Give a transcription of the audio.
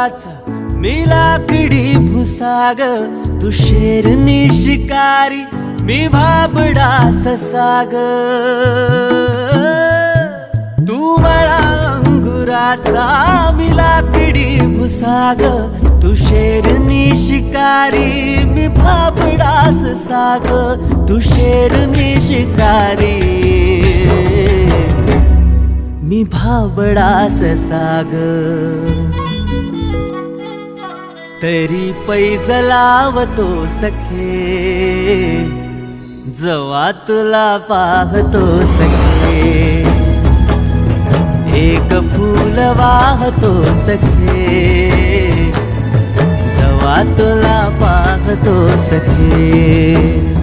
अंगुराचा मी लाकडी भुसाग, तू शेरनी शिकारी मी भाबडा ससाग. तू मला अंगुराचा मी लाकडी भुसाग, तू शेरनी शिकारी मी भाबडा ससाग. तू शेरनी शिकारी मी भाबडा ससाग. तरी पैज लावतो सखे, जवा तुला पाहतो सखे. एक फूल वाहतो सखे, जवा तुला पाहतो सखे.